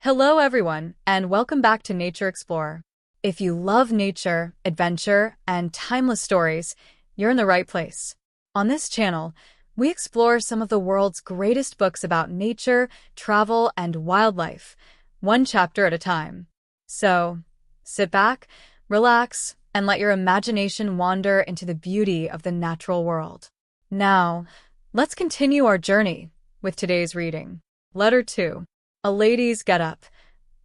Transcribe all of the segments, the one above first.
Hello everyone, and welcome back to Nature Explorer. If you love nature, adventure, and timeless stories, you're in the right place. On this channel, we explore some of the world's greatest books about nature, travel, and wildlife, one chapter at a time. So, sit back, relax, and let your imagination wander into the beauty of the natural world. Now, let's continue our journey with today's reading. Letter 2. A Lady's Get-Up.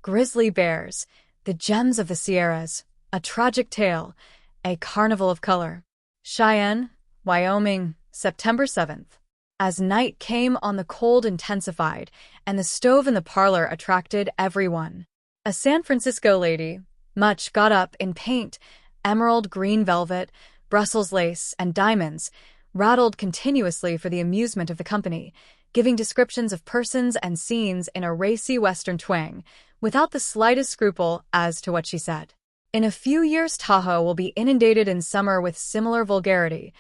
Grizzly Bears, the Gems of the Sierras, A Tragic Tale, A Carnival of Color. Cheyenne, Wyoming, September 7th. As night came on, the cold intensified, and the stove in the parlor attracted everyone. A San Francisco lady, much got up in paint, emerald green velvet, Brussels lace, and diamonds, rattled continuously for the amusement of the company, giving descriptions of persons and scenes in a racy Western twang, without the slightest scruple as to what she said. In a few years, Tahoe will be inundated in summer with similar vulgarity,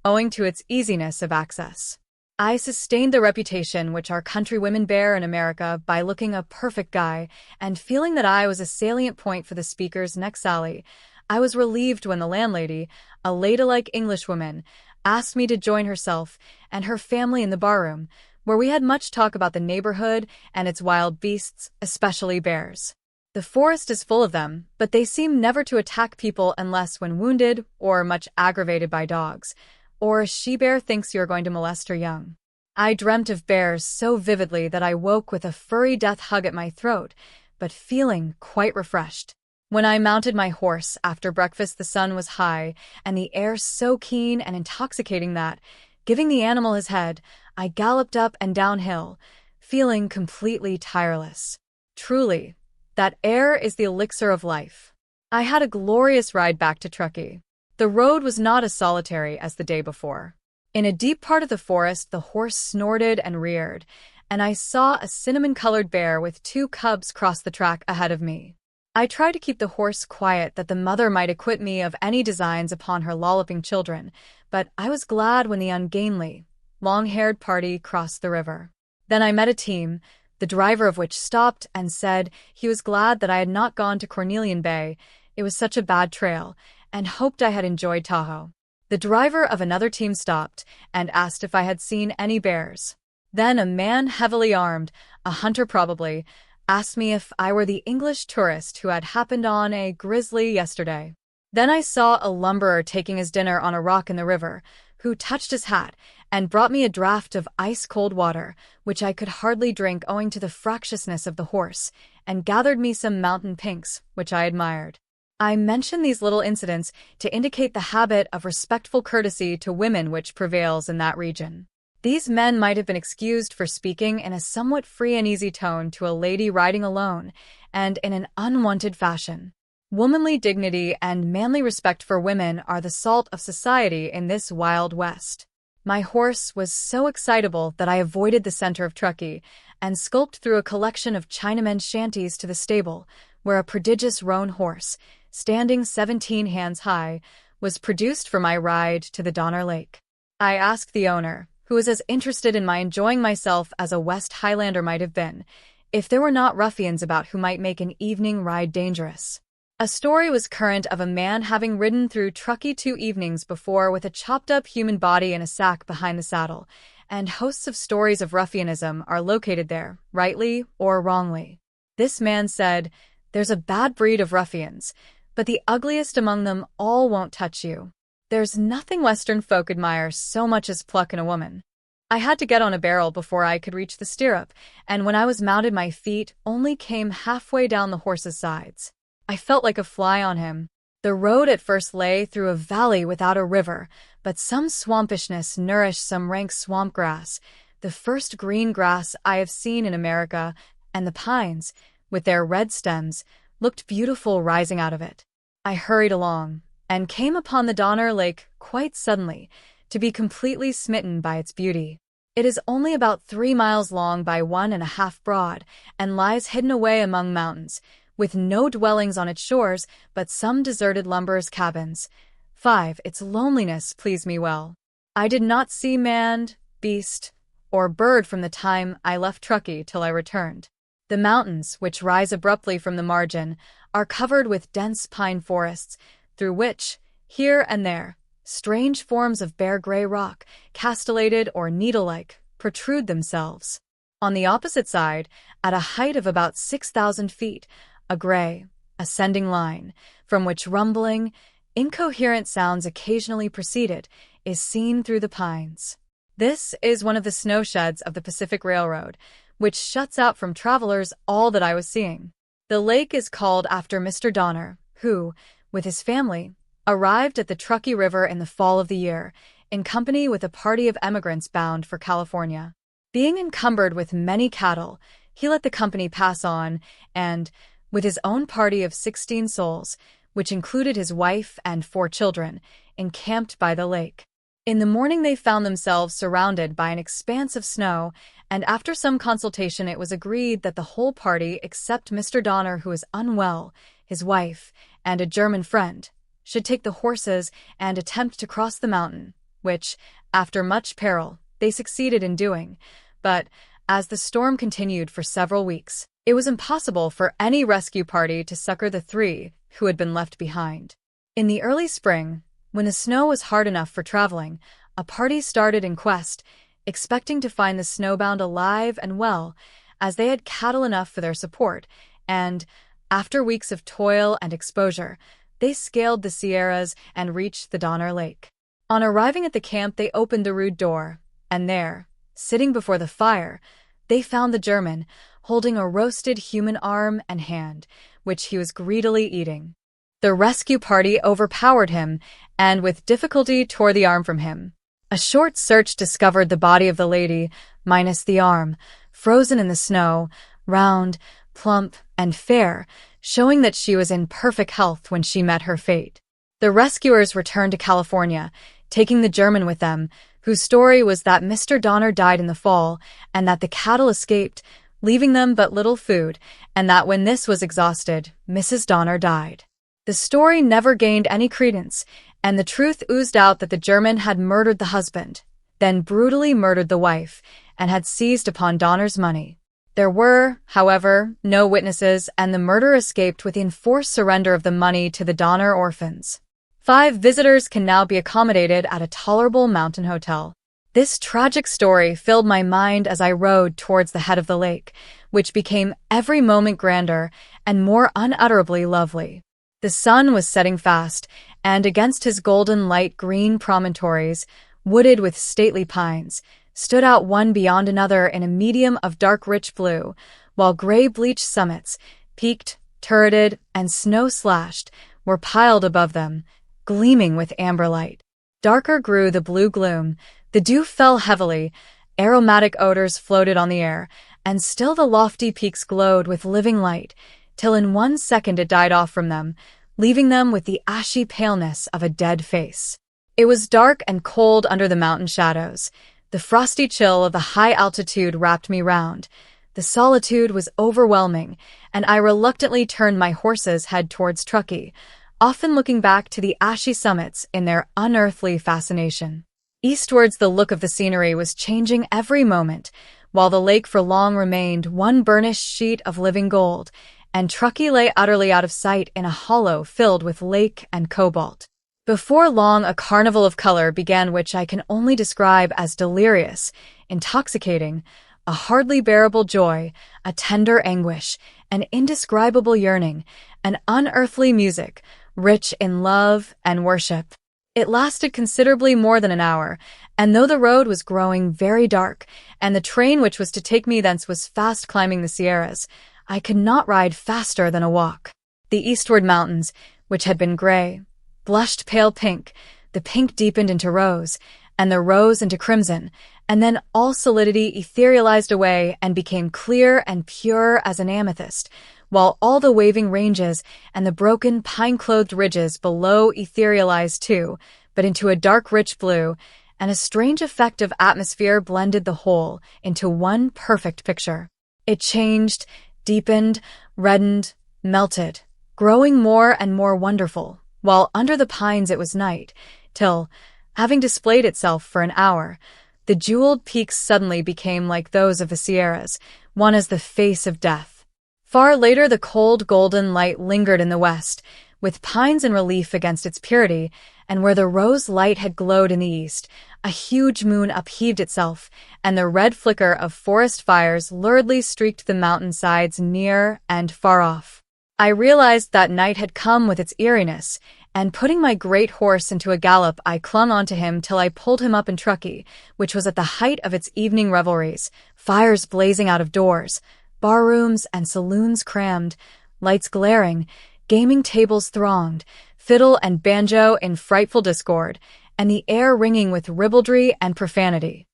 owing to its easiness of access. I sustained the reputation which our countrywomen bear in America by looking a perfect guy, and feeling that I was a salient point for the speaker's next sally. I was relieved when the landlady, a ladylike Englishwoman, asked me to join herself and her family in the barroom, where we had much talk about the neighborhood and its wild beasts, especially bears. The forest is full of them, but they seem never to attack people unless when wounded or much aggravated by dogs, or a she-bear thinks you're going to molest her young. I dreamt of bears so vividly that I woke with a furry death hug at my throat, but feeling quite refreshed. When I mounted my horse after breakfast, the sun was high, and the air so keen and intoxicating that, giving the animal his head, I galloped up and downhill, feeling completely tireless. Truly, that air is the elixir of life. I had a glorious ride back to Truckee. The road was not as solitary as the day before. In a deep part of the forest, the horse snorted and reared, and I saw a cinnamon-colored bear with 2 cubs cross the track ahead of me. I tried to keep the horse quiet that the mother might acquit me of any designs upon her lolloping children, but I was glad when the ungainly, long-haired party crossed the river. Then I met a team, the driver of which stopped and said he was glad that I had not gone to Cornelian Bay, it was such a bad trail, and hoped I had enjoyed Tahoe. The driver of another team stopped and asked if I had seen any bears. Then a man heavily armed, a hunter probably, asked me if I were the English tourist who had happened on a grizzly yesterday. Then I saw a lumberer taking his dinner on a rock in the river, who touched his hat and brought me a draught of ice-cold water, which I could hardly drink owing to the fractiousness of the horse, and gathered me some mountain pinks, which I admired. I mention these little incidents to indicate the habit of respectful courtesy to women which prevails in that region. These men might have been excused for speaking in a somewhat free and easy tone to a lady riding alone, and in an unwanted fashion. Womanly dignity and manly respect for women are the salt of society in this wild west. My horse was so excitable that I avoided the center of Truckee, and skulked through a collection of Chinamen's shanties to the stable, where a prodigious roan horse, standing 17 hands high, was produced for my ride to the Donner Lake. I asked the owner, who was as interested in my enjoying myself as a West Highlander might have been, if there were not ruffians about who might make an evening ride dangerous. A story was current of a man having ridden through Truckee 2 evenings before with a chopped-up human body in a sack behind the saddle, and hosts of stories of ruffianism are located there, rightly or wrongly. This man said, "There's a bad breed of ruffians, but the ugliest among them all won't touch you. There's nothing Western folk admire so much as pluck in a woman." I had to get on a barrel before I could reach the stirrup, and when I was mounted my feet only came halfway down the horse's sides. I felt like a fly on him. The road at first lay through a valley without a river, but some swampishness nourished some rank swamp grass, the first green grass I have seen in America, and the pines, with their red stems, looked beautiful rising out of it. I hurried along, and came upon the Donner Lake quite suddenly, to be completely smitten by its beauty. It is only about 3 miles long by 1.5 broad, and lies hidden away among mountains, with no dwellings on its shores but some deserted lumberers' cabins. 5. Its loneliness pleased me well. I did not see man, beast, or bird from the time I left Truckee till I returned. The mountains, which rise abruptly from the margin, are covered with dense pine forests, through which, here and there, strange forms of bare gray rock, castellated or needle-like, protrude themselves. On the opposite side, at a height of about 6,000 feet, a gray, ascending line, from which rumbling, incoherent sounds occasionally proceeded, is seen through the pines. This is one of the snow sheds of the Pacific Railroad, which shuts out from travelers all that I was seeing. The lake is called after Mr. Donner, who, with his family, arrived at the Truckee River in the fall of the year, in company with a party of emigrants bound for California. Being encumbered with many cattle, he let the company pass on and, with his own party of 16 souls, which included his wife and 4 children, encamped by the lake. In the morning they found themselves surrounded by an expanse of snow, and after some consultation it was agreed that the whole party, except Mr. Donner, who is unwell, his wife, and a German friend, should take the horses and attempt to cross the mountain, which, after much peril, they succeeded in doing. But, as the storm continued for several weeks, it was impossible for any rescue party to succor the 3 who had been left behind. In the early spring, when the snow was hard enough for traveling, a party started in quest, expecting to find the snowbound alive and well, as they had cattle enough for their support, and, after weeks of toil and exposure, they scaled the Sierras and reached the Donner Lake. On arriving at the camp, they opened the rude door, and there, sitting before the fire, they found the German, holding a roasted human arm and hand, which he was greedily eating. The rescue party overpowered him and with difficulty tore the arm from him. A short search discovered the body of the lady, minus the arm, frozen in the snow, round, plump, and fair, showing that she was in perfect health when she met her fate. The rescuers returned to California, taking the German with them, whose story was that Mr. Donner died in the fall and that the cattle escaped, leaving them but little food, and that when this was exhausted, Mrs. Donner died. The story never gained any credence, and the truth oozed out that the German had murdered the husband, then brutally murdered the wife, and had seized upon Donner's money. There were, however, no witnesses, and the murder escaped with the enforced surrender of the money to the Donner orphans. 5 visitors can now be accommodated at a tolerable mountain hotel. This tragic story filled my mind as I rode towards the head of the lake, which became every moment grander and more unutterably lovely. The sun was setting fast, and against his golden light green promontories, wooded with stately pines, stood out one beyond another in a medium of dark rich blue, while gray bleached summits, peaked, turreted, and snow-slashed, were piled above them, gleaming with amber light. Darker grew the blue gloom, the dew fell heavily, aromatic odors floated on the air, and still the lofty peaks glowed with living light, till in 1 second it died off from them, leaving them with the ashy paleness of a dead face. It was dark and cold under the mountain shadows. The frosty chill of the high altitude wrapped me round. The solitude was overwhelming, and I reluctantly turned my horse's head towards Truckee, often looking back to the ashy summits in their unearthly fascination. Eastwards the look of the scenery was changing every moment, while the lake for long remained one burnished sheet of living gold, and Truckee lay utterly out of sight in a hollow filled with lake and cobalt. Before long a carnival of color began which I can only describe as delirious, intoxicating, a hardly bearable joy, a tender anguish, an indescribable yearning, an unearthly music, rich in love and worship. It lasted considerably more than an hour, and though the road was growing very dark, and the train which was to take me thence was fast climbing the Sierras, I could not ride faster than a walk. The eastward mountains, which had been gray, blushed pale pink, the pink deepened into rose, and the rose into crimson, and then all solidity etherealized away and became clear and pure as an amethyst, while all the waving ranges and the broken pine-clothed ridges below etherealized too, but into a dark rich blue, and a strange effect of atmosphere blended the whole into one perfect picture. It changed, deepened, reddened, melted, growing more and more wonderful, while under the pines it was night, till, having displayed itself for an hour, the jeweled peaks suddenly became like those of the Sierras, one as the face of death, Far later, the cold golden light lingered in the west, with pines in relief against its purity, and where the rose light had glowed in the east, a huge moon upheaved itself, and the red flicker of forest fires luridly streaked the mountainsides near and far off. I realized that night had come with its eeriness, and putting my great horse into a gallop, I clung onto him till I pulled him up in Truckee, which was at the height of its evening revelries, fires blazing out of doors, barrooms and saloons crammed, lights glaring, gaming tables thronged, fiddle and banjo in frightful discord, and the air ringing with ribaldry and profanity.